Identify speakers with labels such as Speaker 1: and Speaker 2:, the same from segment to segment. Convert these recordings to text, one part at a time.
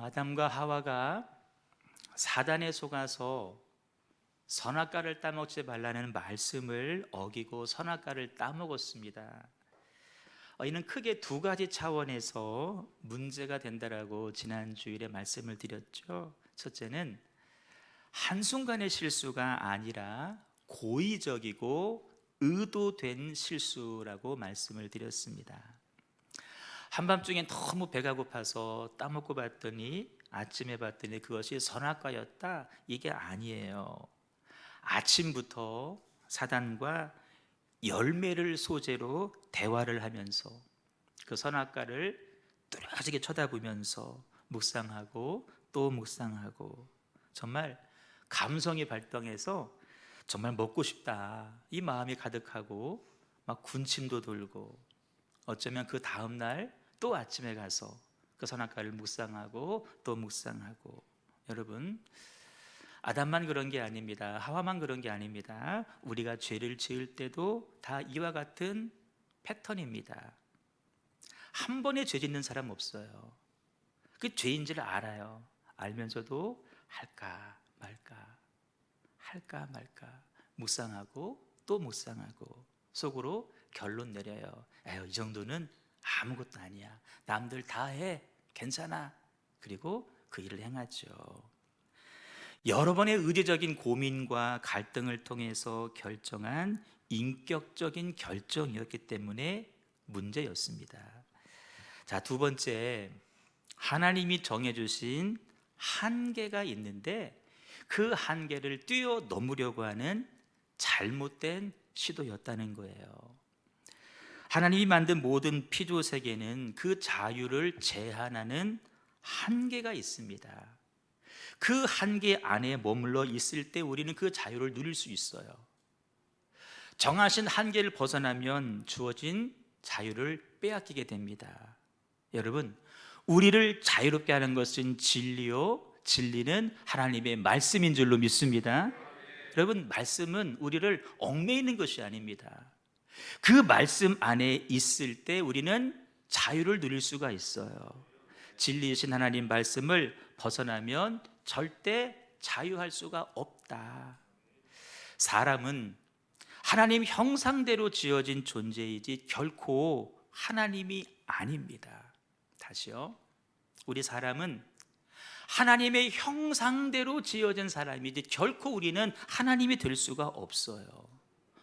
Speaker 1: 아담과 하와가 사단에 속아서 선악과를 따먹지 말라는 말씀을 어기고 선악과를 따먹었습니다. 이는 크게 두 가지 차원에서 문제가 된다라고 지난 주일에 말씀을 드렸죠. 첫째는 한순간의 실수가 아니라 고의적이고 의도된 실수라고 말씀을 드렸습니다. 한밤중에 너무 배가 고파서 따먹고 봤더니 아침에 봤더니 그것이 선악과였다. 이게 아니에요. 아침부터 사단과 열매를 소재로 대화를 하면서 그 선악과를 뚜렷하게 쳐다보면서 묵상하고 또 묵상하고, 정말 감성이 발동해서 정말 먹고 싶다 이 마음이 가득하고 막 군침도 돌고, 어쩌면 그 다음날 또 아침에 가서 그 선악과를 묵상하고 또 묵상하고. 여러분, 아담만 그런 게 아닙니다. 하와만 그런 게 아닙니다. 우리가 죄를 지을 때도 다 이와 같은 패턴입니다. 한 번에 죄 짓는 사람 없어요. 그 죄인지를 알아요. 알면서도 할까 말까 할까 말까 묵상하고 또 묵상하고 속으로 결론 내려요. 에휴, 이 정도는 아무것도 아니야. 남들 다 해. 괜찮아. 그리고 그 일을 행하죠. 여러 번의 의지적인 고민과 갈등을 통해서 결정한 인격적인 결정이었기 때문에 문제였습니다. 자, 두 번째, 하나님이 정해주신 한계가 있는데 그 한계를 뛰어넘으려고 하는 잘못된 시도였다는 거예요. 하나님이 만든 모든 피조 세계는 그 자유를 제한하는 한계가 있습니다. 그 한계 안에 머물러 있을 때 우리는 그 자유를 누릴 수 있어요. 정하신 한계를 벗어나면 주어진 자유를 빼앗기게 됩니다. 여러분, 우리를 자유롭게 하는 것은 진리요, 진리는 하나님의 말씀인 줄로 믿습니다. 여러분, 말씀은 우리를 얽매이는 것이 아닙니다. 그 말씀 안에 있을 때 우리는 자유를 누릴 수가 있어요. 진리이신 하나님 말씀을 벗어나면 절대 자유할 수가 없다. 사람은 하나님 형상대로 지어진 존재이지 결코 하나님이 아닙니다. 다시요. 우리 사람은 하나님의 형상대로 지어진 사람이지 결코 우리는 하나님이 될 수가 없어요.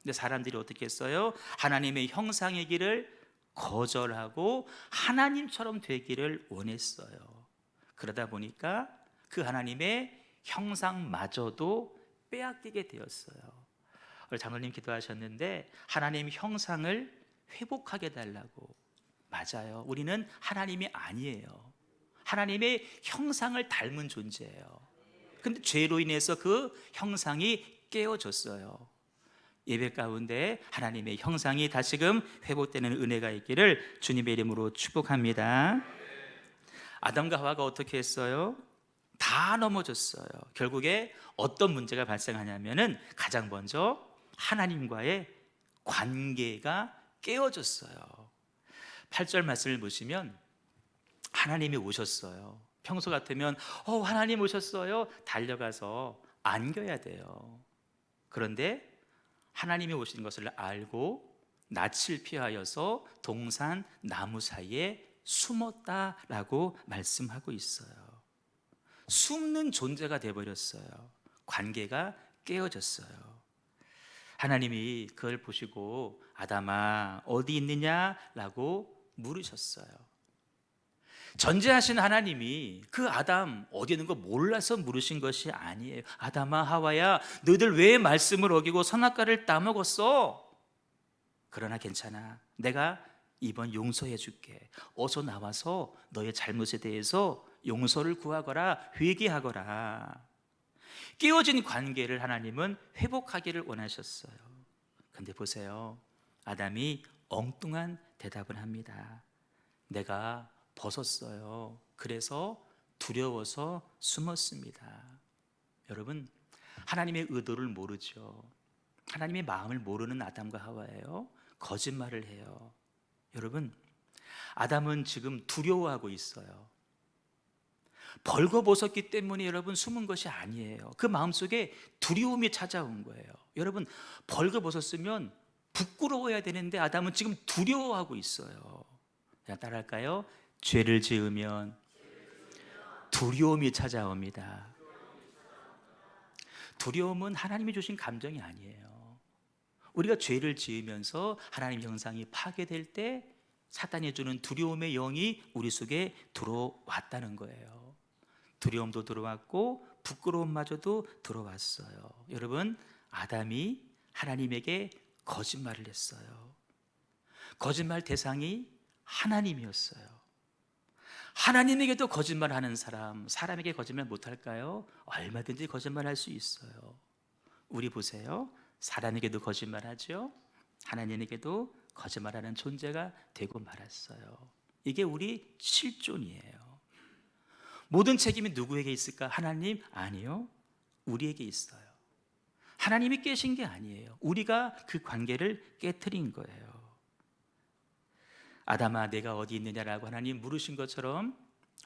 Speaker 1: 근데 사람들이 어떻게 했어요? 하나님의 형상이기를 거절하고 하나님처럼 되기를 원했어요. 그러다 보니까 그 하나님의 형상마저도 빼앗기게 되었어요. 오늘 장로님 기도하셨는데 하나님 형상을 회복하게 달라고. 맞아요. 우리는 하나님이 아니에요. 하나님의 형상을 닮은 존재예요. 근데 죄로 인해서 그 형상이 깨어졌어요. 예배 가운데 하나님의 형상이 다시금 회복되는 은혜가 있기를 주님의 이름으로 축복합니다. 아담과 하와가 어떻게 했어요? 다 넘어졌어요. 결국에 어떤 문제가 발생하냐면은 가장 먼저 하나님과의 관계가 깨어졌어요. 8절 말씀을 보시면 하나님이 오셨어요. 평소 같으면 하나님 오셨어요. 달려가서 안겨야 돼요. 그런데 하나님이 오신 것을 알고 낯을 피하여서 동산 나무 사이에 숨었다라고 말씀하고 있어요. 숨는 존재가 되어버렸어요. 관계가 깨어졌어요. 하나님이 그걸 보시고 아담아 어디 있느냐라고 물으셨어요. 전지하신 하나님이 그 아담 어디 있는 거 몰라서 물으신 것이 아니에요. 아담아 하와야 너희들 왜 말씀을 어기고 선악과를 따먹었어? 그러나 괜찮아. 내가 이번 용서해 줄게. 어서 나와서 너의 잘못에 대해서 용서를 구하거라, 회개하거라. 깨어진 관계를 하나님은 회복하기를 원하셨어요. 근데 보세요. 아담이 엉뚱한 대답을 합니다. 내가 벗었어요. 그래서 두려워서 숨었습니다. 여러분, 하나님의 의도를 모르죠. 하나님의 마음을 모르는 아담과 하와예요. 거짓말을 해요. 여러분, 아담은 지금 두려워하고 있어요. 벌거벗었기 때문에 여러분 숨은 것이 아니에요. 그 마음속에 두려움이 찾아온 거예요. 여러분, 벌거벗었으면 부끄러워야 되는데 아담은 지금 두려워하고 있어요. 자, 따라할까요? 죄를 지으면 두려움이 찾아옵니다. 두려움은 하나님이 주신 감정이 아니에요. 우리가 죄를 지으면서 하나님 형상이 파괴될 때 사탄이 주는 두려움의 영이 우리 속에 들어왔다는 거예요. 두려움도 들어왔고 부끄러움마저도 들어왔어요. 여러분, 아담이 하나님에게 거짓말을 했어요. 거짓말 대상이 하나님이었어요. 하나님에게도 거짓말하는 사람에게 거짓말 못할까요? 얼마든지 거짓말할 수 있어요. 우리 보세요. 사람에게도 거짓말하죠. 하나님에게도 거짓말하는 존재가 되고 말았어요. 이게 우리 실존이에요. 모든 책임이 누구에게 있을까? 하나님? 아니요. 우리에게 있어요. 하나님이 깨신 게 아니에요. 우리가 그 관계를 깨트린 거예요. 아담아, 내가 어디 있느냐라고 하나님 물으신 것처럼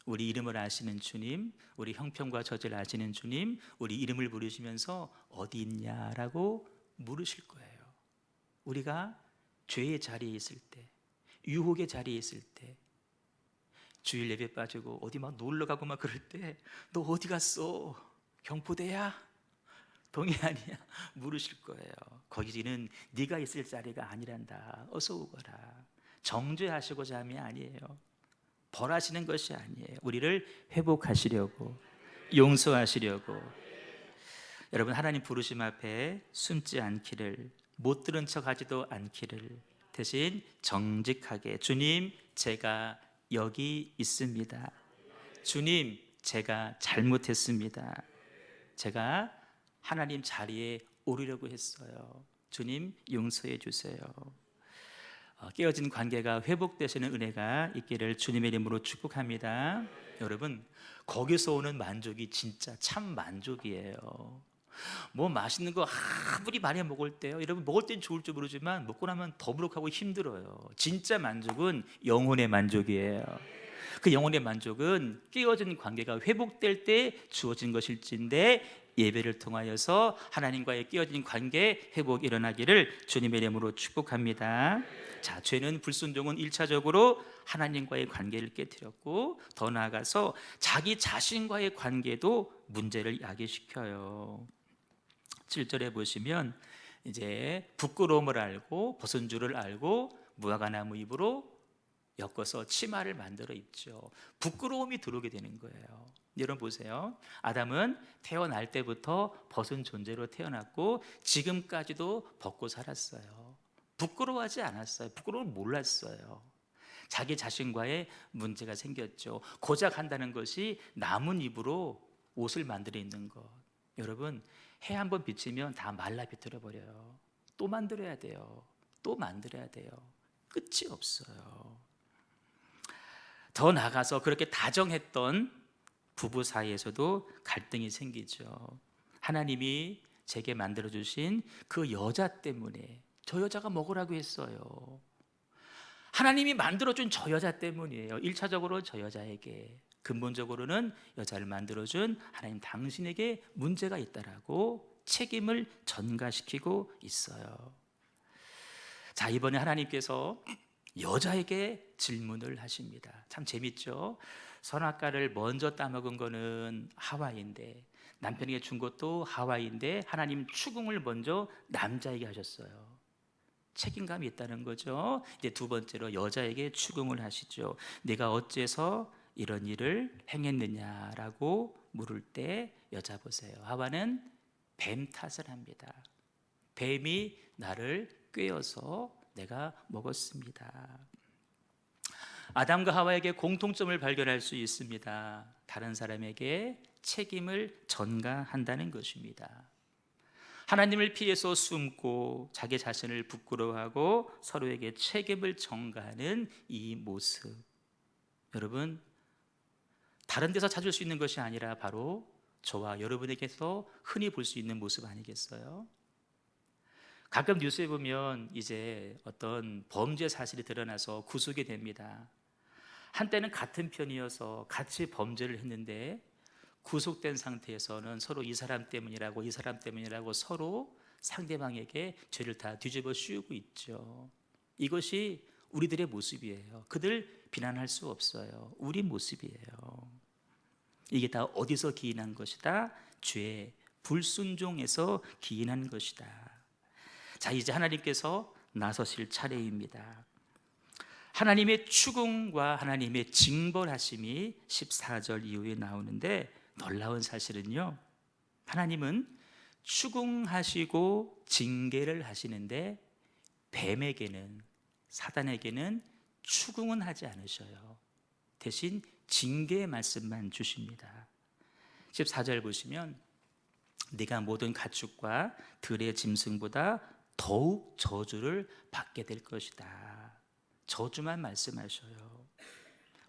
Speaker 1: 우리 이름을 아시는 주님, 우리 형편과 저질 아시는 주님, 우리 이름을 부르시면서 어디 있냐라고 물으실 거예요. 우리가 죄의 자리에 있을 때, 유혹의 자리에 있을 때, 주일 예배 빠지고 어디 막 놀러 가고 막 그럴 때 너 어디 갔어? 경포대야? 동해안이야? 물으실 거예요. 거기는 네가 있을 자리가 아니란다. 어서 오거라. 정죄하시고자 함이 아니에요. 벌하시는 것이 아니에요. 우리를 회복하시려고, 용서하시려고. 여러분, 하나님 부르심 앞에 숨지 않기를, 못 들은 척하지도 않기를, 대신 정직하게 주님, 제가 여기 있습니다. 주님, 제가 잘못했습니다. 제가 하나님 자리에 오르려고 했어요. 주님, 용서해 주세요. 깨어진 관계가 회복되시는 은혜가 있기를 주님의 이름으로 축복합니다. 여러분, 거기서 오는 만족이 진짜 참 만족이에요. 뭐 맛있는 거 아무리 많이 먹을 때요, 여러분, 먹을 땐 좋을 줄 모르지만 먹고 나면 더부룩하고 힘들어요. 진짜 만족은 영혼의 만족이에요. 그 영혼의 만족은 깨어진 관계가 회복될 때 주어진 것일진데, 예배를 통하여서 하나님과의 깨어진 관계 회복이 일어나기를 주님의 이름으로 축복합니다. 자, 죄는, 불순종은 1차적으로 하나님과의 관계를 깨뜨렸고, 더 나아가서 자기 자신과의 관계도 문제를 야기시켜요. 7절에 보시면 이제 부끄러움을 알고 벗은 줄을 알고 무화과나무 잎으로 엮어서 치마를 만들어 입죠. 부끄러움이 들어오게 되는 거예요. 여러분 보세요. 아담은 태어날 때부터 벗은 존재로 태어났고 지금까지도 벗고 살았어요. 부끄러워하지 않았어요. 부끄러움을 몰랐어요. 자기 자신과의 문제가 생겼죠. 고작 한다는 것이 나뭇잎으로 옷을 만들어 입는 것. 여러분, 해 한번 비치면 다 말라 비틀어 버려요. 또 만들어야 돼요. 또 만들어야 돼요. 끝이 없어요. 더 나아가서 그렇게 다정했던 부부 사이에서도 갈등이 생기죠. 하나님이 제게 만들어주신 그 여자 때문에, 저 여자가 먹으라고 했어요. 하나님이 만들어준 저 여자 때문이에요. 1차적으로 저 여자에게, 근본적으로는 여자를 만들어준 하나님 당신에게 문제가 있다라고 책임을 전가시키고 있어요. 자, 이번에 하나님께서 여자에게 질문을 하십니다. 참 재밌죠? 선악과를 먼저 따먹은 거는 하와인데, 남편에게 준 것도 하와인데 하나님 추궁을 먼저 남자에게 하셨어요. 책임감이 있다는 거죠. 이제 두 번째로 여자에게 추궁을 하시죠. 내가 어째서 이런 일을 행했느냐라고 물을 때, 여자 보세요. 하와는 뱀 탓을 합니다. 뱀이 나를 꿰어서 내가 먹었습니다. 아담과 하와에게 공통점을 발견할 수 있습니다. 다른 사람에게 책임을 전가한다는 것입니다. 하나님을 피해서 숨고 자기 자신을 부끄러워하고 서로에게 책임을 전가하는 이 모습, 여러분, 다른 데서 찾을 수 있는 것이 아니라 바로 저와 여러분에게서 흔히 볼 수 있는 모습 아니겠어요? 가끔 뉴스에 보면 이제 어떤 범죄 사실이 드러나서 구속이 됩니다. 한때는 같은 편이어서 같이 범죄를 했는데 구속된 상태에서는 서로 이 사람 때문이라고 서로 상대방에게 죄를 다 뒤집어 씌우고 있죠. 이것이 우리들의 모습이에요. 그들 비난할 수 없어요. 우리 모습이에요. 이게 다 어디서 기인한 것이다? 죄, 불순종에서 기인한 것이다. 자, 이제 하나님께서 나서실 차례입니다. 하나님의 추궁과 하나님의 징벌하심이 14절 이후에 나오는데, 놀라운 사실은요, 하나님은 추궁하시고 징계를 하시는데 뱀에게는, 사단에게는 추궁은 하지 않으셔요. 대신 징계의 말씀만 주십니다. 14절 보시면 네가 모든 가축과 들의 짐승보다 더욱 저주를 받게 될 것이다. 저주만 말씀하셔요.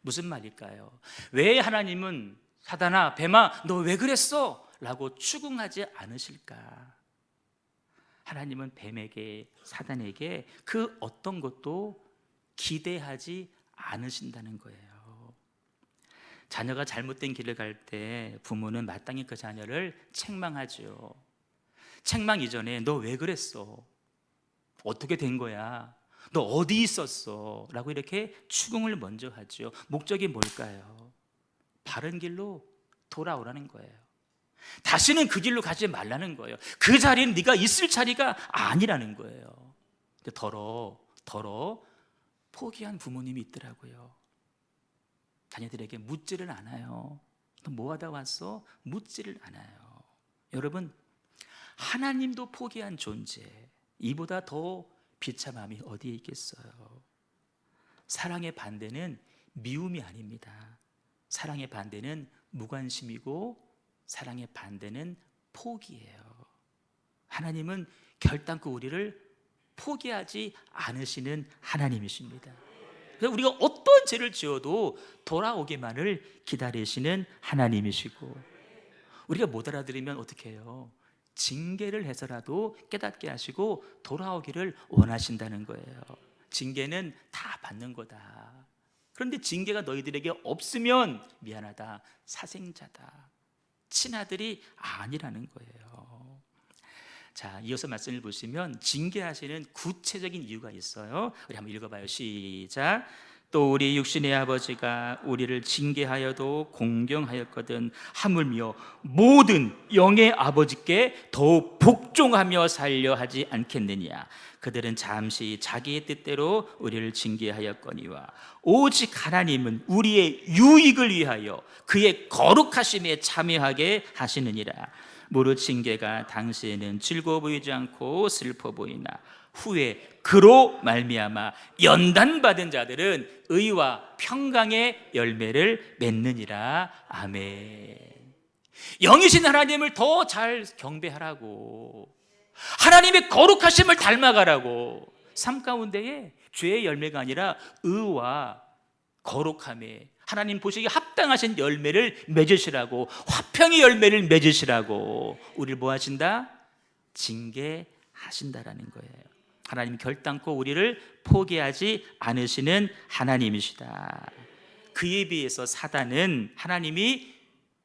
Speaker 1: 무슨 말일까요? 왜 하나님은 사단아, 뱀아, 너 왜 그랬어? 라고 추궁하지 않으실까? 하나님은 뱀에게, 사단에게 그 어떤 것도 기대하지 않으신다는 거예요. 자녀가 잘못된 길을 갈 때 부모는 마땅히 그 자녀를 책망하죠. 책망 이전에 너 왜 그랬어? 어떻게 된 거야? 너 어디 있었어? 라고 이렇게 추궁을 먼저 하죠. 목적이 뭘까요? 바른 길로 돌아오라는 거예요. 다시는 그 길로 가지 말라는 거예요. 그 자리는 네가 있을 자리가 아니라는 거예요. 근데 더러 포기한 부모님이 있더라고요. 자녀들에게 묻지를 않아요. 너 뭐 하다 왔어? 묻지를 않아요. 여러분, 하나님도 포기한 존재, 이보다 더 비참함이 어디에 있겠어요? 사랑의 반대는 미움이 아닙니다. 사랑의 반대는 무관심이고, 사랑의 반대는 포기예요. 하나님은 결단코 우리를 포기하지 않으시는 하나님이십니다. 그래서 우리가 어떤 죄를 지어도 돌아오기만을 기다리시는 하나님이시고, 우리가 못 알아들으면 어떻게 해요? 징계를 해서라도 깨닫게 하시고 돌아오기를 원하신다는 거예요. 징계는 다 받는 거다. 그런데 징계가 너희들에게 없으면 미안하다, 사생자다, 친아들이 아니라는 거예요. 자, 이어서 말씀을 보시면 징계하시는 구체적인 이유가 있어요. 우리 한번 읽어봐요. 시작. 또 우리 육신의 아버지가 우리를 징계하여도 공경하였거든 하물며 모든 영의 아버지께 더욱 복종하며 살려 하지 않겠느냐. 그들은 잠시 자기의 뜻대로 우리를 징계하였거니와 오직 하나님은 우리의 유익을 위하여 그의 거룩하심에 참여하게 하시느니라. 무릇 징계가 당시에는 즐거워 보이지 않고 슬퍼 보이나 후에 그로 말미암아 연단받은 자들은 의와 평강의 열매를 맺느니라. 아멘. 영이신 하나님을 더 잘 경배하라고, 하나님의 거룩하심을 닮아가라고, 삶 가운데에 죄의 열매가 아니라 의와 거룩함에 하나님 보시기에 합당하신 열매를 맺으시라고, 화평의 열매를 맺으시라고 우리를 뭐 하신다? 징계하신다라는 거예요. 하나님 결단코 우리를 포기하지 않으시는 하나님이시다. 그에 비해서 사단은 하나님이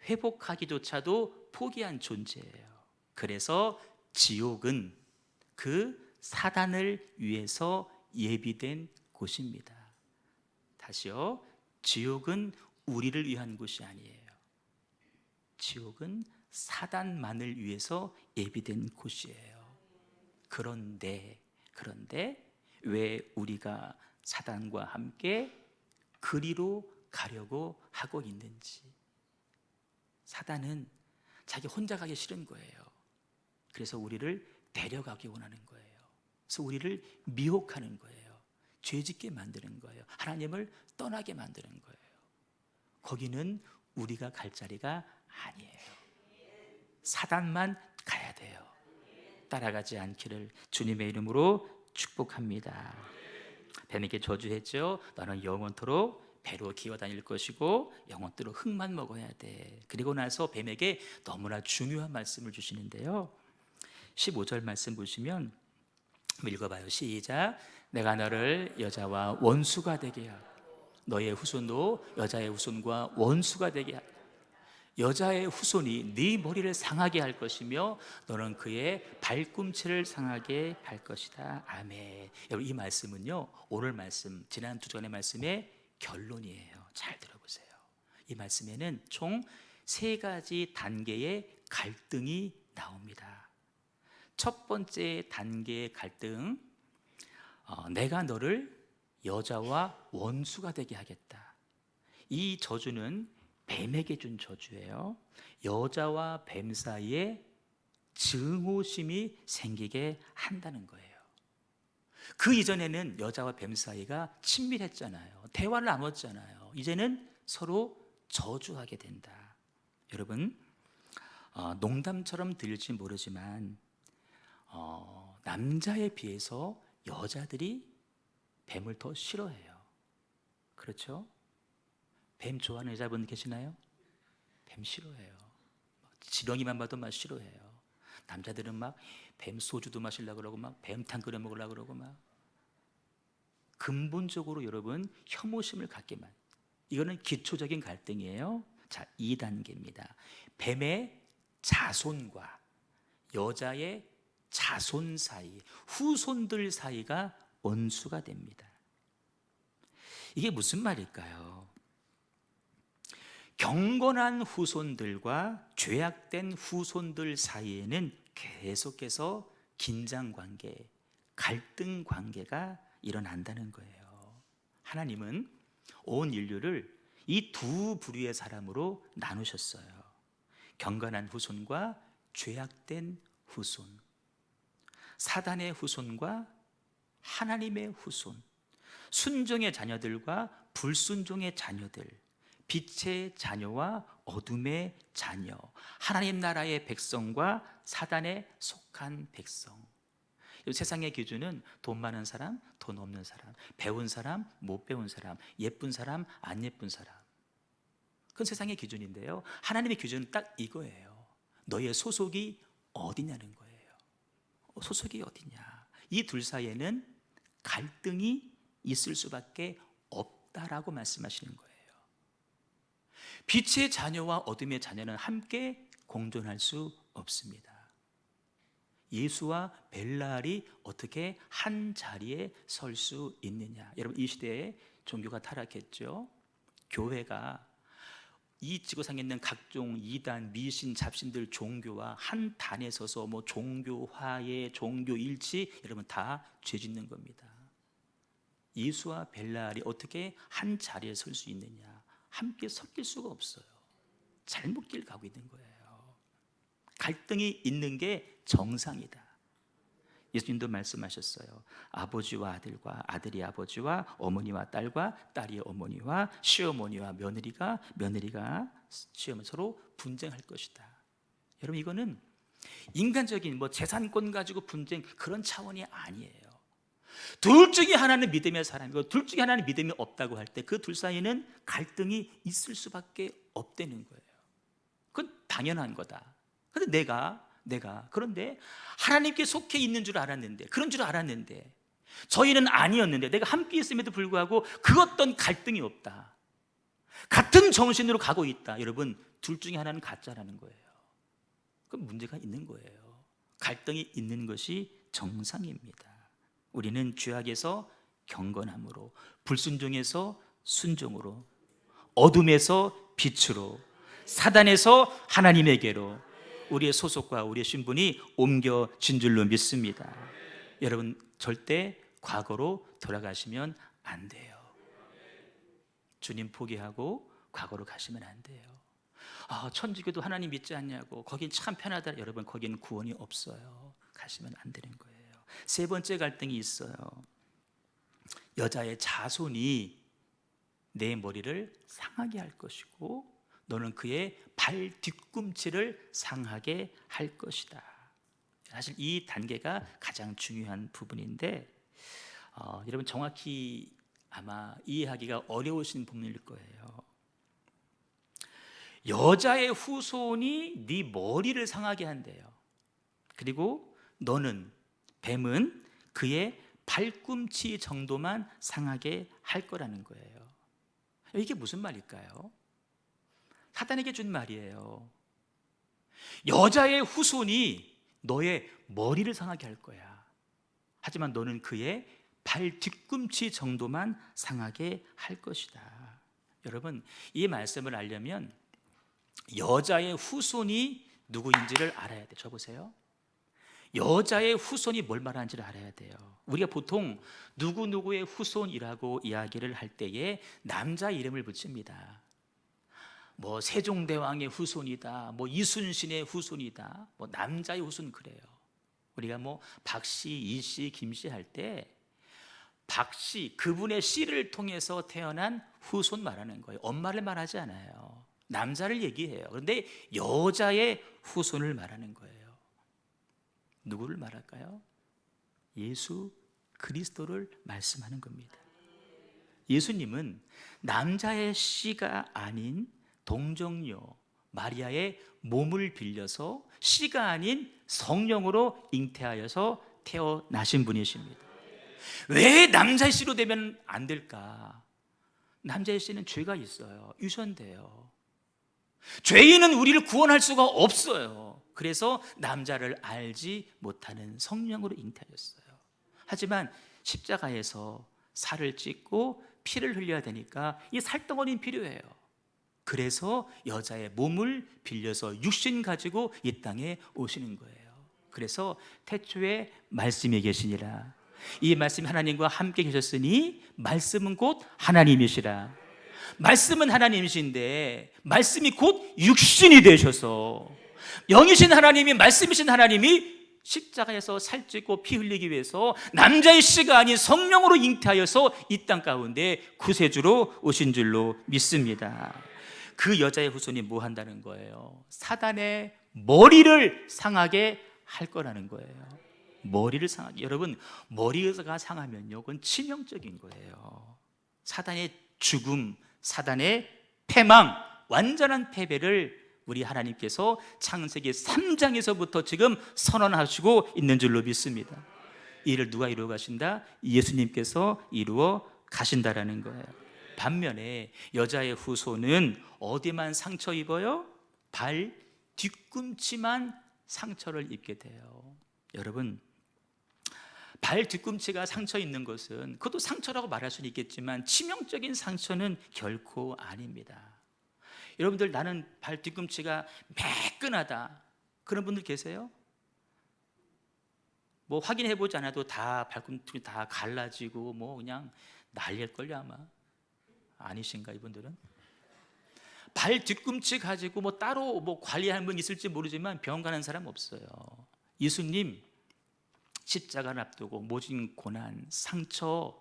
Speaker 1: 회복하기조차도 포기한 존재예요. 그래서 지옥은 그 사단을 위해서 예비된 곳입니다. 다시요, 지옥은 우리를 위한 곳이 아니에요. 지옥은 사단만을 위해서 예비된 곳이에요. 그런데 왜 우리가 사단과 함께 그리로 가려고 하고 있는지. 사단은 자기 혼자 가기 싫은 거예요. 그래서 우리를 데려가기 원하는 거예요. 그래서 우리를 미혹하는 거예요. 죄짓게 만드는 거예요. 하나님을 떠나게 만드는 거예요. 거기는 우리가 갈 자리가 아니에요. 사단만 가야 돼요. 따라가지 않기를 주님의 이름으로 축복합니다. 뱀에게 저주했죠. 너는 영원토록 배로 기어다닐 것이고 영원토록 흙만 먹어야 돼. 그리고 나서 뱀에게 너무나 중요한 말씀을 주시는데요, 15절 말씀 보시면 읽어봐요. 시작. 내가 너를 여자와 원수가 되게 하고 너의 후손도 여자의 후손과 원수가 되게 하리라. 여자의 후손이 네 머리를 상하게 할 것이며 너는 그의 발꿈치를 상하게 할 것이다. 아멘. 여러분, 이 말씀은요, 오늘 말씀, 지난 두 주간의 말씀의 결론이에요. 잘 들어보세요. 이 말씀에는 총 세 가지 단계의 갈등이 나옵니다. 첫 번째 단계의 갈등, 내가 너를 여자와 원수가 되게 하겠다. 이 저주는 뱀에게 준 저주예요. 여자와 뱀 사이에 증오심이 생기게 한다는 거예요. 그 이전에는 여자와 뱀 사이가 친밀했잖아요. 대화를 나눴잖아요. 이제는 서로 저주하게 된다. 여러분, 농담처럼 들릴지 모르지만 남자에 비해서 여자들이 뱀을 더 싫어해요. 그렇죠? 뱀 좋아하는 여자분 계시나요? 뱀 싫어해요. 지렁이만 봐도 막 싫어해요. 남자들은 막 뱀 소주도 마시려고 그러고 막 뱀탕 끓여 먹으려고 그러고 막 근본적으로 여러분 혐오심을 갖게만. 이거는 기초적인 갈등이에요. 자, 2단계입니다. 뱀의 자손과 여자의 자손 사이, 후손들 사이가 원수가 됩니다. 이게 무슨 말일까요? 경건한 후손들과 죄악된 후손들 사이에는 계속해서 긴장 관계, 갈등 관계가 일어난다는 거예요. 하나님은 온 인류를 이 두 부류의 사람으로 나누셨어요. 경건한 후손과 죄악된 후손, 사단의 후손과 하나님의 후손, 순종의 자녀들과 불순종의 자녀들, 빛의 자녀와 어둠의 자녀, 하나님 나라의 백성과 사단에 속한 백성. 세상의 기준은 돈 많은 사람, 돈 없는 사람, 배운 사람, 못 배운 사람, 예쁜 사람, 안 예쁜 사람. 그건 세상의 기준인데요, 하나님의 기준은 딱 이거예요. 너의 소속이 어디냐는 거예요. 소속이 어디냐. 이 둘 사이에는 갈등이 있을 수밖에 없다라고 말씀하시는 거예요. 빛의 자녀와 어둠의 자녀는 함께 공존할 수 없습니다. 예수와 벨라알이 어떻게 한 자리에 설 수 있느냐. 여러분, 이 시대에 종교가 타락했죠. 교회가 이 지구상에 있는 각종 이단, 미신, 잡신들 종교와 한 단에 서서 뭐 종교 화해, 종교 일치, 여러분 다 죄짓는 겁니다. 예수와 벨라알이 어떻게 한 자리에 설 수 있느냐. 함께 섞일 수가 없어요. 잘못 길 가고 있는 거예요. 갈등이 있는 게 정상이다. 예수님도 말씀하셨어요. 아버지와 아들과 아들이 아버지와 어머니와 딸과 딸이 어머니와 시어머니와 며느리가 시어머니 서로 분쟁할 것이다. 여러분, 이거는 인간적인 뭐 재산권 가지고 분쟁 그런 차원이 아니에요. 둘 중에 하나는 믿음의 사람이고 둘 중에 하나는 믿음이 없다고 할 때 그 둘 사이에는 갈등이 있을 수밖에 없다는 거예요. 그건 당연한 거다. 그런데 그런데 하나님께 속해 있는 줄 알았는데, 그런 줄 알았는데 저희는 아니었는데 내가 함께 있음에도 불구하고 그 어떤 갈등이 없다. 같은 정신으로 가고 있다. 여러분, 둘 중에 하나는 가짜라는 거예요. 그럼 문제가 있는 거예요. 갈등이 있는 것이 정상입니다. 우리는 죄악에서 경건함으로, 불순종에서 순종으로, 어둠에서 빛으로, 사단에서 하나님에게로 우리의 소속과 우리의 신분이 옮겨진 줄로 믿습니다. 여러분, 절대 과거로 돌아가시면 안 돼요. 주님 포기하고 과거로 가시면 안 돼요. 천주교도 하나님 믿지 않냐고, 거긴 참 편하다. 여러분, 거기는 구원이 없어요. 가시면 안 되는 거예요. 세 번째 갈등이 있어요. 여자의 자손이 내 머리를 상하게 할 것이고 너는 그의 발 뒤꿈치를 상하게 할 것이다. 사실 이 단계가 가장 중요한 부분인데 여러분, 정확히 아마 이해하기가 어려우신 부분일 거예요. 여자의 후손이 네 머리를 상하게 한대요. 그리고 뱀은 그의 발꿈치 정도만 상하게 할 거라는 거예요. 이게 무슨 말일까요? 사단에게 준 말이에요. 여자의 후손이 너의 머리를 상하게 할 거야. 하지만 너는 그의 발 뒤꿈치 정도만 상하게 할 것이다. 여러분, 이 말씀을 알려면 여자의 후손이 누구인지를 알아야 돼요. 적으세요. 여자의 후손이 뭘 말하는지를 알아야 돼요. 우리가 보통 누구누구의 후손이라고 이야기를 할 때에 남자 이름을 붙입니다. 뭐 세종대왕의 후손이다, 뭐 이순신의 후손이다, 뭐 남자의 후손 그래요. 우리가 뭐 박씨, 이씨, 김씨 할 때 박씨, 그분의 씨를 통해서 태어난 후손 말하는 거예요. 엄마를 말하지 않아요. 남자를 얘기해요. 그런데 여자의 후손을 말하는 거예요. 누구를 말할까요? 예수 그리스도를 말씀하는 겁니다. 예수님은 남자의 씨가 아닌 동정녀 마리아의 몸을 빌려서 씨가 아닌 성령으로 잉태하여서 태어나신 분이십니다. 왜 남자의 씨로 되면 안 될까? 남자의 씨는 죄가 있어요. 유전돼요. 죄인은 우리를 구원할 수가 없어요. 그래서 남자를 알지 못하는 성령으로 잉태하였어요. 하지만 십자가에서 살을 찢고 피를 흘려야 되니까 이 살덩어리는 필요해요. 그래서 여자의 몸을 빌려서 육신 가지고 이 땅에 오시는 거예요. 그래서 태초에 말씀이 계시니라. 이 말씀이 하나님과 함께 계셨으니 말씀은 곧 하나님이시라. 말씀은 하나님이신데 말씀이 곧 육신이 되셔서 영이신 하나님이, 말씀이신 하나님이 십자가에서 살찌고 피 흘리기 위해서 남자의 씨가 아닌 성령으로 잉태하여서 이 땅 가운데 구세주로 오신 줄로 믿습니다. 그 여자의 후손이 뭐 한다는 거예요? 사단의 머리를 상하게 할 거라는 거예요. 머리를 상하게. 여러분, 머리가 상하면요, 그건 치명적인 거예요. 사단의 죽음, 사단의 패망, 완전한 패배를 우리 하나님께서 창세기 3장에서부터 지금 선언하시고 있는 줄로 믿습니다. 이를 누가 이루어 가신다? 예수님께서 이루어 가신다라는 거예요. 반면에 여자의 후손은 어디만 상처 입어요? 발 뒤꿈치만 상처를 입게 돼요. 여러분, 발 뒤꿈치가 상처 있는 것은 그것도 상처라고 말할 수는 있겠지만 치명적인 상처는 결코 아닙니다. 여러분들, 나는 발 뒤꿈치가 매끈하다, 그런 분들 계세요? 뭐 확인해보지 않아도 다 발꿈치 다 갈라지고 뭐 그냥 난리일걸요 아마. 아니신가 이분들은? 발 뒤꿈치 가지고 뭐 따로 뭐 관리하는 분 있을지 모르지만 병원 가는 사람 없어요. 예수님 십자가를 앞두고 모진 고난, 상처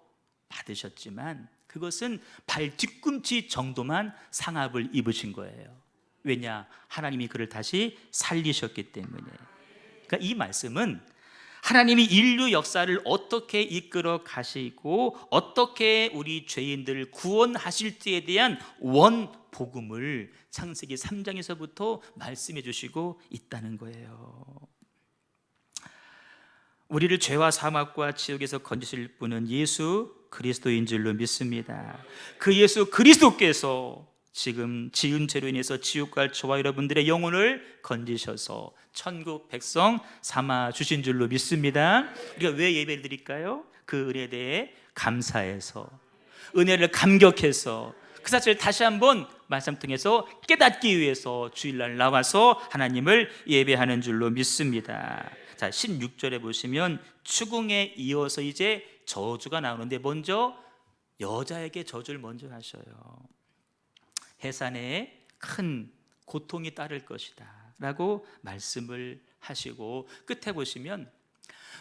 Speaker 1: 받으셨지만 그것은 발 뒤꿈치 정도만 상압을 입으신 거예요. 왜냐? 하나님이 그를 다시 살리셨기 때문에. 그러니까 이 말씀은 하나님이 인류 역사를 어떻게 이끌어 가시고 어떻게 우리 죄인들을 구원하실지에 대한 원복음을 창세기 3장에서부터 말씀해 주시고 있다는 거예요. 우리를 죄와 사막과 지옥에서 건지실 분은 예수 그리스도인 줄로 믿습니다. 그 예수 그리스도께서 지금 지은 죄로 인해서 지옥 갈 저와 여러분들의 영혼을 건지셔서 천국 백성 삼아 주신 줄로 믿습니다. 우리가 왜 예배를 드릴까요? 그 은혜에 대해 감사해서, 은혜를 감격해서 그 사실을 다시 한번 말씀 통해서 깨닫기 위해서 주일날 나와서 하나님을 예배하는 줄로 믿습니다. 자, 16절에 보시면 추궁에 이어서 이제 저주가 나오는데 먼저 여자에게 저주를 먼저 하셔요. 해산에 큰 고통이 따를 것이다 라고 말씀을 하시고 끝에 보시면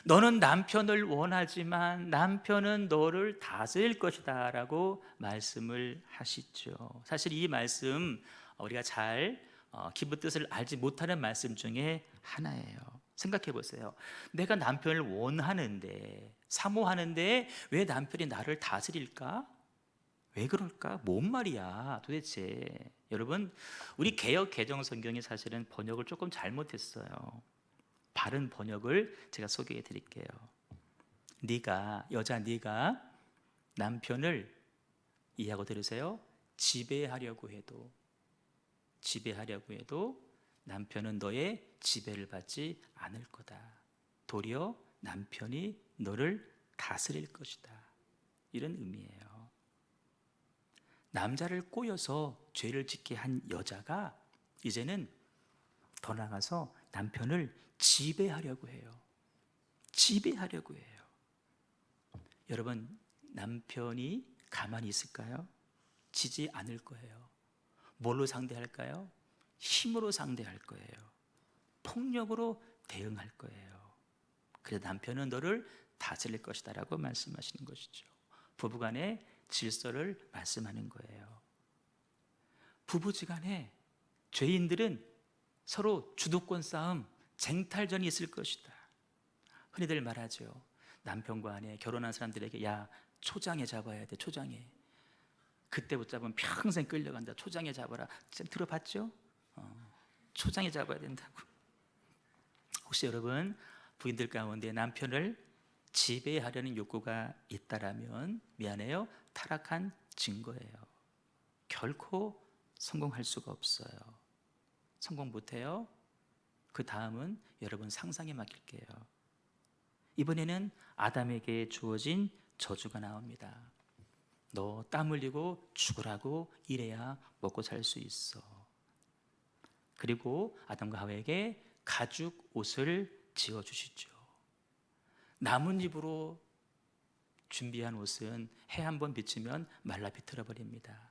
Speaker 1: 너는 남편을 원하지만 남편은 너를 다스릴 것이다 라고 말씀을 하시죠. 사실 이 말씀 우리가 잘 깊은 뜻을 알지 못하는 말씀 중에 하나예요. 생각해 보세요. 내가 남편을 원하는데, 사모하는데 왜 남편이 나를 다스릴까? 왜 그럴까? 뭔 말이야 도대체. 여러분, 우리 개역 개정 성경이 사실은 번역을 조금 잘못했어요. 바른 번역을 제가 소개해 드릴게요. 네가, 여자 네가 남편을, 이해하고 들으세요, 지배하려고 해도 남편은 너의 지배를 받지 않을 거다. 도리어 남편이 너를 다스릴 것이다. 이런 의미예요. 남자를 꼬여서 죄를 짓게 한 여자가 이제는 더 나아가서 남편을 지배하려고 해요. 지배하려고 해요. 여러분, 남편이 가만히 있을까요? 지지 않을 거예요. 뭘로 상대할까요? 힘으로 상대할 거예요. 폭력으로 대응할 거예요. 그래서 남편은 너를 다스릴 것이다 라고 말씀하시는 것이죠. 부부간의 질서를 말씀하는 거예요. 부부지간에 죄인들은 서로 주도권 싸움, 쟁탈전이 있을 것이다. 흔히들 말하죠. 남편과 아내, 결혼한 사람들에게 야, 초장에 잡아야 돼. 초장에. 그때 붙잡으면 평생 끌려간다. 초장에 잡아라. 들어봤죠? 초장에 잡아야 된다고. 혹시 여러분 부인들 가운데 남편을 지배하려는 욕구가 있다라면 미안해요, 타락한 증거예요. 결코 성공할 수가 없어요. 성공 못해요. 그 다음은 여러분 상상에 맡길게요. 이번에는 아담에게 주어진 저주가 나옵니다. 너 땀 흘리고 죽으라고 일해야 먹고 살 수 있어. 그리고 아담과 하와에게 가죽 옷을 지어주시죠. 나뭇잎으로 준비한 옷은 해 한 번 비치면 말라 비틀어 버립니다.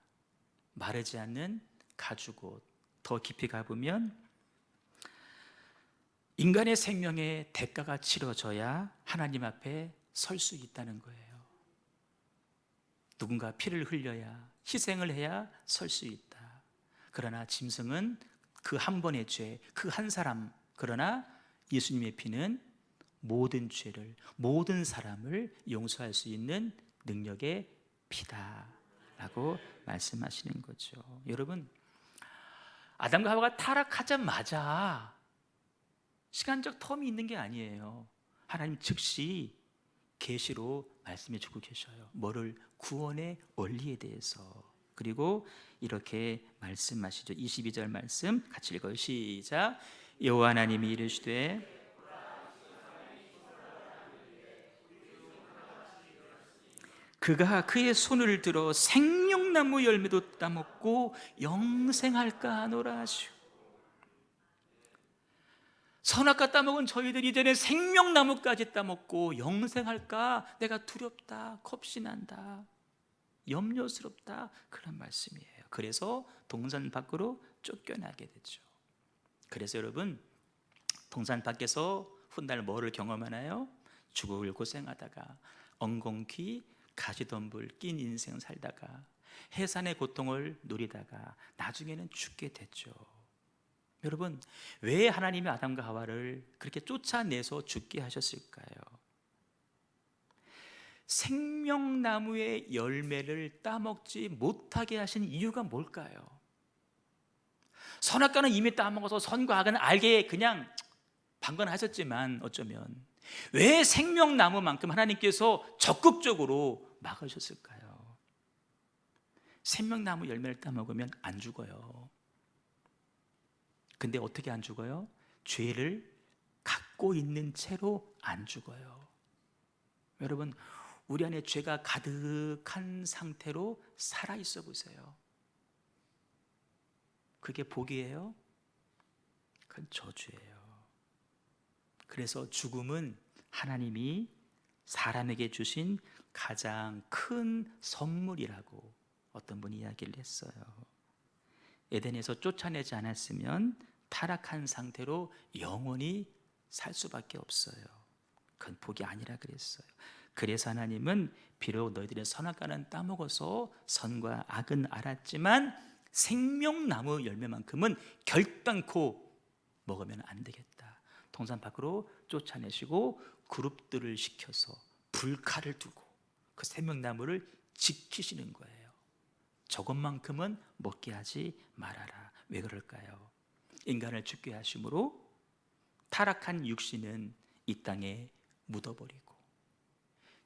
Speaker 1: 마르지 않는 가죽 옷. 더 깊이 가보면 인간의 생명에 대가가 치러져야 하나님 앞에 설 수 있다는 거예요. 누군가 피를 흘려야, 희생을 해야 설 수 있다. 그러나 짐승은 그 한 번의 죄, 그 한 사람, 그러나 예수님의 피는 모든 죄를, 모든 사람을 용서할 수 있는 능력의 피다라고 말씀하시는 거죠. 여러분, 아담과 하와가 타락하자마자 시간적 텀이 있는 게 아니에요. 하나님 즉시 계시로 말씀해 주고 계셔요. 뭐를? 구원의 원리에 대해서. 그리고 이렇게 말씀하시죠. 22절 말씀 같이 읽어요. 시작. 여호와 하나님이 이르시되 그가 그의 손을 들어 생명나무 열매도 따먹고 영생할까 하노라 하시오. 선악과 따먹은 저희들이 이제는 생명나무까지 따먹고 영생할까 내가 두렵다, 겁신한다, 염려스럽다, 그런 말씀이에요. 그래서 동산 밖으로 쫓겨나게 되죠. 그래서 여러분, 동산 밖에서 훗날 뭐를 경험하나요? 죽을 고생하다가 엉겅퀴 가시덤불 낀 인생 살다가 해산의 고통을 누리다가 나중에는 죽게 됐죠. 여러분, 왜 하나님이 아담과 하와를 그렇게 쫓아내서 죽게 하셨을까요? 생명나무의 열매를 따먹지 못하게 하신 이유가 뭘까요? 선악과는 이미 따먹어서 선과 악은 알게 그냥 방관하셨지만 어쩌면 왜 생명나무만큼 하나님께서 적극적으로 막으셨을까요? 생명나무 열매를 따먹으면 안 죽어요. 근데 어떻게 안 죽어요? 죄를 갖고 있는 채로 안 죽어요. 여러분, 우리 안에 죄가 가득한 상태로 살아있어 보세요. 그게 복이에요? 그건 저주예요. 그래서 죽음은 하나님이 사람에게 주신 가장 큰 선물이라고 어떤 분이 이야기를 했어요. 에덴에서 쫓아내지 않았으면 타락한 상태로 영원히 살 수밖에 없어요. 그건 복이 아니라 그랬어요. 그래서 하나님은 비록 너희들의 선악과는 따먹어서 선과 악은 알았지만 생명나무 열매만큼은 결단코 먹으면 안 되겠다. 동산 밖으로 쫓아내시고 그룹들을 시켜서 불칼을 두고 그 생명나무를 지키시는 거예요. 저것만큼은 먹게 하지 말아라. 왜 그럴까요? 인간을 죽게 하심으로 타락한 육신은 이 땅에 묻어버리고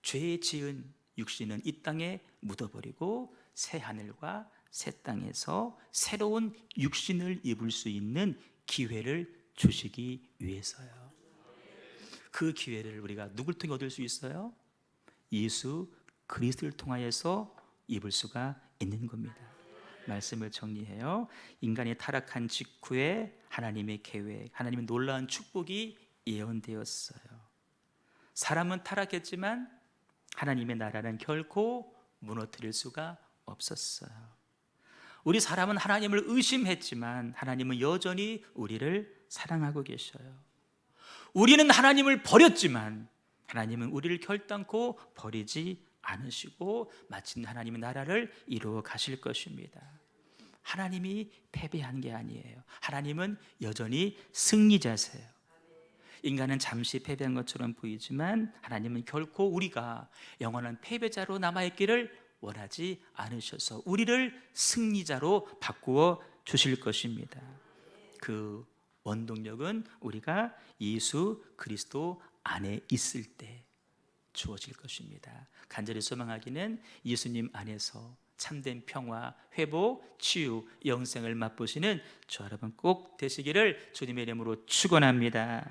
Speaker 1: 죄 지은 육신은 이 땅에 묻어버리고 새 하늘과 새 땅에서 새로운 육신을 입을 수 있는 기회를 주시기 위해서요. 그 기회를 우리가 누굴 통해 얻을 수 있어요? 예수 그리스도를 통하여서 입을 수가 있는 겁니다. 말씀을 정리해요. 인간이 타락한 직후에 하나님의 계획, 하나님의 놀라운 축복이 예언되었어요. 사람은 타락했지만 하나님의 나라는 결코 무너뜨릴 수가 없었어요. 우리 사람은 하나님을 의심했지만 하나님은 여전히 우리를 사랑하고 계셔요. 우리는 하나님을 버렸지만 하나님은 우리를 결단코 버리지 않으시고 마침내 하나님의 나라를 이루어 가실 것입니다. 하나님이 패배한 게 아니에요. 하나님은 여전히 승리자세요. 인간은 잠시 패배한 것처럼 보이지만 하나님은 결코 우리가 영원한 패배자로 남아있기를 원하지 않으셔서 우리를 승리자로 바꾸어 주실 것입니다. 그 원동력은 우리가 예수 그리스도 안에 있을 때 주어질 것입니다. 간절히 소망하기는 예수님 안에서 참된 평화, 회복, 치유, 영생을 맛보시는 저 여러분 꼭 되시기를 주님의 이름으로 축원합니다.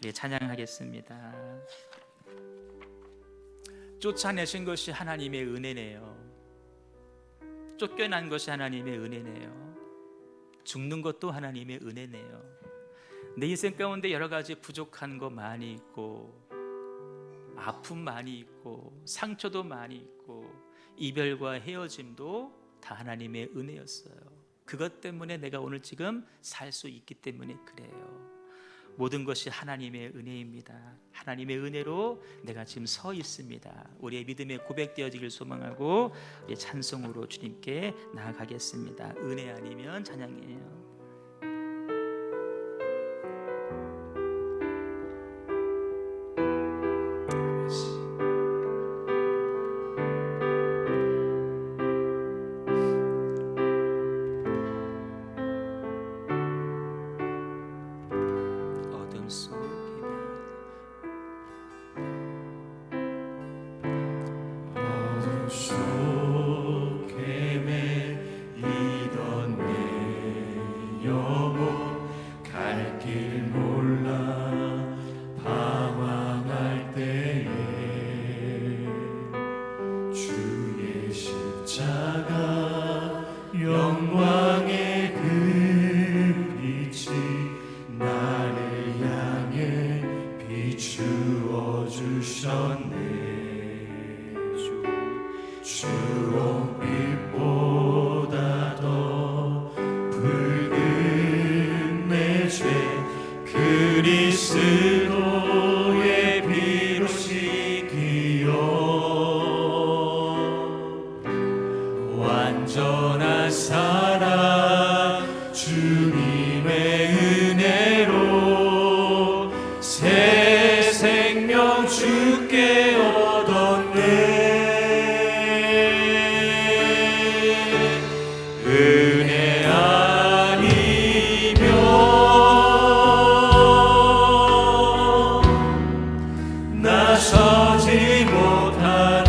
Speaker 1: 우리 찬양하겠습니다. 쫓아내신 것이 하나님의 은혜네요. 쫓겨난 것이 하나님의 은혜네요. 죽는 것도 하나님의 은혜네요. 내 인생 가운데 여러 가지 부족한 거 많이 있고 아픔 많이 있고 상처도 많이 있고 이별과 헤어짐도 다 하나님의 은혜였어요. 그것 때문에 내가 오늘 지금 살 수 있기 때문에 그래요. 모든 것이 하나님의 은혜입니다. 하나님의 은혜로 내가 지금 서 있습니다. 우리의 믿음에 고백되어지길 소망하고 찬송으로 주님께 나아가겠습니다. 은혜 아니면 찬양이에요.
Speaker 2: 영광의 그 빛이 나를 향해 비추어 주셨네. 주홍빛보다 더 붉은 내 죄 그리스도의 피로 씻기어 완전한 사랑 주님의 은혜로 새 생명 주께 얻었네. 은혜 아니면 나서지 못하네.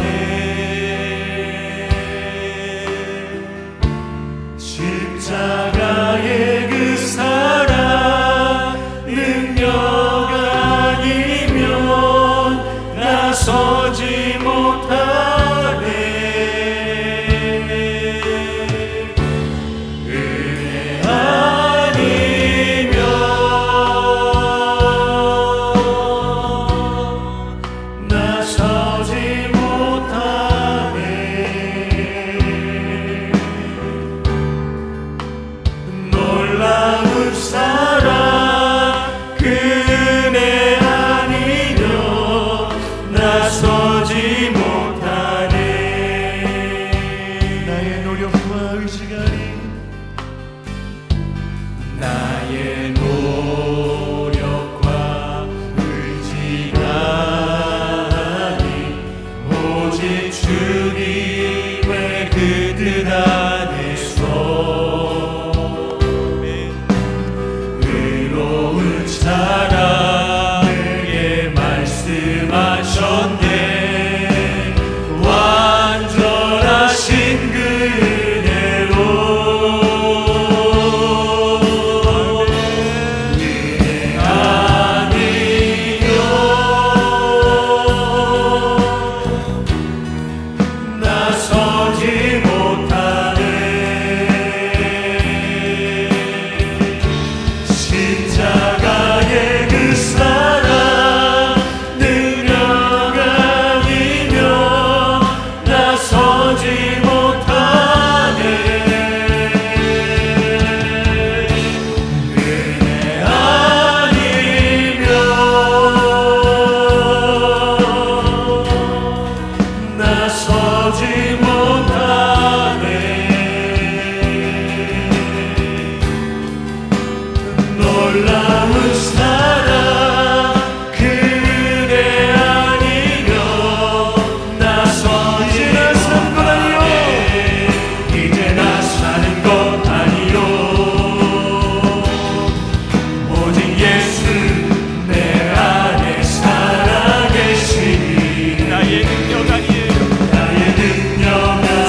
Speaker 2: 나서지 못하네. 십자가의 그 사랑 능력 아니면 나서지 못하네. 은혜 아니면 나서지 못하네. 놀라운 사랑 그 은혜 아니면 나서지 못하네. 이제 나 사는 것 아니요. 오직 예수 내 안에 살아계시니
Speaker 1: 나의 능력 아니에요.
Speaker 2: 나의 능력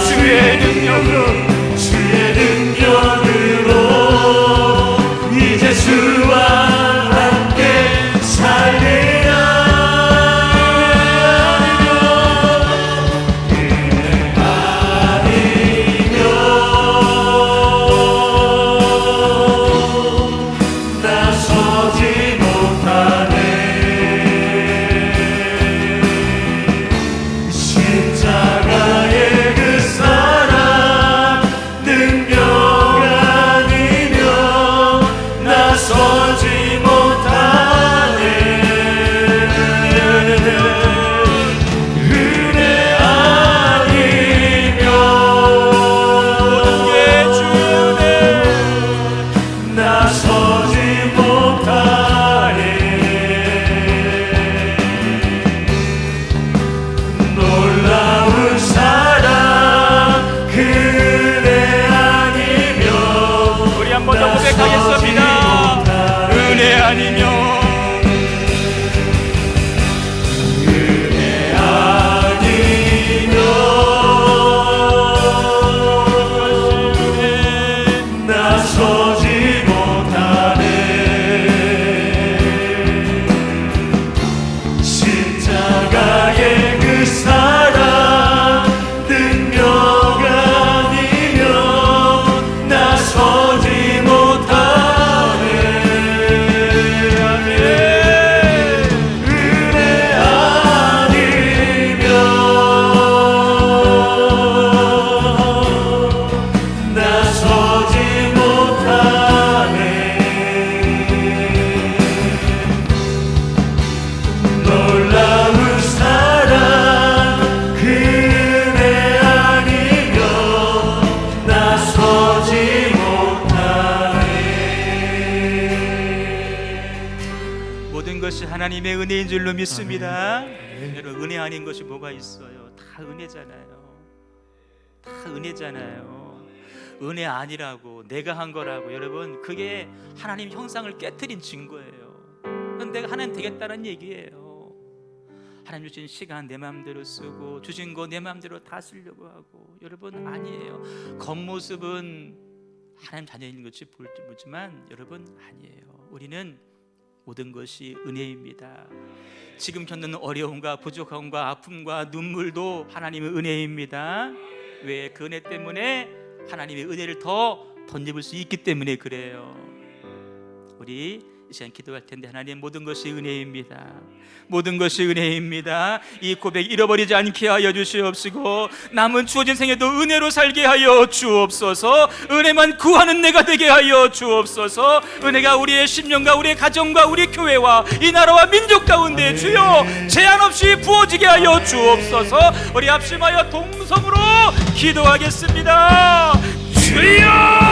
Speaker 1: 주의 능력으로
Speaker 2: 주의 능력으로 이제 주와 함께 살리라. 은혜 아니면 나서지 못하네. 십자가의 그 사랑 능력 아니면 나서지 못하네. 은혜 아니면
Speaker 1: 모든 게 주의 은혜.
Speaker 2: 나서지 못하네. 놀라운 사랑 그 은혜 아니면
Speaker 1: 우리 한 번 더 고백하겠습니다. 은혜 아니면
Speaker 2: 은혜 아니면 나서지 못하네. 십자가의 그 사랑 능력 아니면 나서지 못하네. 은혜 아니면 나서지 못하네. 놀라운 사랑 그 은혜 아니면 나서지 못하네.
Speaker 1: 모든 것이 하나님의 은혜인 줄로 믿습니다. 여러분, 은혜 아닌 것이 뭐가 있어요? 다 은혜잖아요. 다 은혜잖아요. 은혜 아니라고, 내가 한 거라고, 여러분, 그게 하나님 형상을 깨트린 증거예요. 그건 내가 하나님 되겠다는 얘기예요. 하나님 주신 시간 내 마음대로 쓰고 주신 거 내 마음대로 다 쓰려고 하고, 여러분, 아니에요. 겉모습은 하나님 자녀인 것이 보이지만 여러분, 아니에요. 우리는 모든 것이 은혜입니다. 지금 겪는 어려움과 부족함과 아픔과 눈물도 하나님의 은혜입니다. 왜? 그 은혜 때문에 하나님의 은혜를 더 덧입을 수 있기 때문에 그래요. 우리 이 시간 기도할 텐데, 하나님, 모든 것이 은혜입니다. 모든 것이 은혜입니다. 이 고백 잃어버리지 않게 하여 주시옵시고, 남은 주어진 생에도 은혜로 살게 하여 주옵소서. 은혜만 구하는 내가 되게 하여 주옵소서. 은혜가 우리의 심령과 우리의 가정과 우리 교회와 이 나라와 민족 가운데 주여 제한 없이 부어지게 하여 주옵소서. 우리 합심하여 동성으로 기도하겠습니다. 주여!